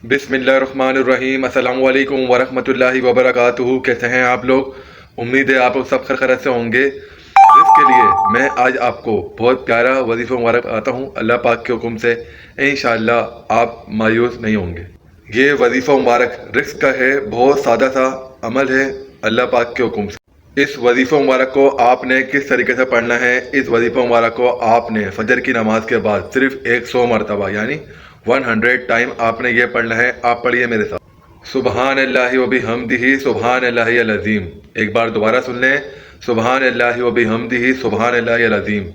बिस्मिल्लाहिर्रहमानिर्रहीम। अस्सलाम वालेकुम वरहमतुल्लाहि वबरकातुहू। कैसे हैं आप लोग? उम्मीद है आप लोग सब खैर से होंगे। इसके लिए मैं आज आपको बहुत प्यारा वजीफ़ा मुबारक आता हूँ अल्लाह पाक के हुक्म से। इंशाअल्लाह आप मायूस नहीं होंगे। ये वजीफ़ा मुबारक रिस्क का है, बहुत सादा सा अमल है अल्लाह पाक के हुक्म से। इस वजीफ़ा मुबारक को आपने किस तरीके से पढ़ना है? इस वजीफ़ा मुबारक को आपने फजर की नमाज के बाद सिर्फ 100 मरतबा यानी 100 टाइम आपने ये पढ़ना है। आप पढ़िए मेरे साथ, सुबहान अल्लाहि व बिहम्दिही सुबहान अल्लाहि अल अज़ीम। एक बार दोबारा सुन लें, सुबहान अल्लाहि व बिहम्दिही सुबहान अल्लाहि अल अज़ीम।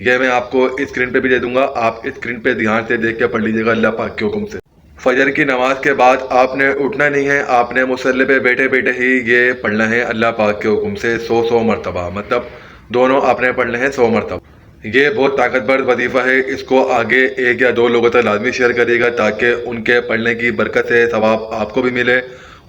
यह मैं आपको स्क्रीन पे भी दे दूंगा, आप स्क्रीन पे ध्यान से देख के पढ़ लीजिएगा अल्लाह पाक के हुक्म से। फजर की नमाज के बाद आपने उठना नहीं है, आपने मुसल्ले पे बैठे बैठे ही ये पढ़ना है अल्लाह पाक के हुक्म से 100 मरतबा, मतलब दोनों आपने पढ़ने हैं 100 मरतबा। ये बहुत ताकतवर वजीफ़ा है, इसको आगे एक या दो लोगों तक लाजमी शेयर करिएगा ताकि उनके पढ़ने की बरकत से सवाब आपको भी मिले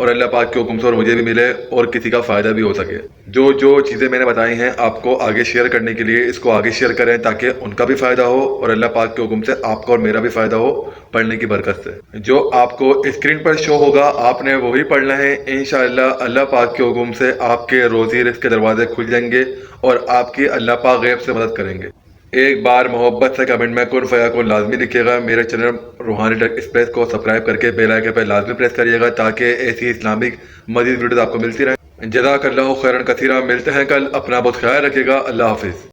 और अल्लाह पाक के हुक्म से और मुझे भी मिले और किसी का फ़ायदा भी हो सके। जो जो चीज़ें मैंने बताई हैं आपको आगे शेयर करने के लिए, इसको आगे शेयर करें ताकि उनका भी फ़ायदा हो और अल्लाह पाक के हुक्म से आपका और मेरा भी फ़ायदा हो पढ़ने की बरकत से। जो आपको स्क्रीन पर शो होगा आपने वही पढ़ना है। इंशाअल्लाह अल्लाह पाक के हुक्म से आपके रोज़ी रिज़्क़ के दरवाजे खुल जाएंगे और आपकी अल्लाह पाक गैब से मदद करेंगे। एक बार मोहब्बत से कमेंट में कुन फयाकुन लाजमी लिखिएगा। मेरे चैनल रूहानी टेक एक्सप्रेस को सब्सक्राइब करके बेल आइकन पर लाजमी प्रेस करिएगा ताकि ऐसी इस्लामिक मज़ीद वीडियोज़ आपको मिलती रहे। जज़ाकल्लाहु खैरन कसीरा। मिलते हैं कल, अपना बहुत ख्याल रखिएगा। अल्लाह हाफिज़।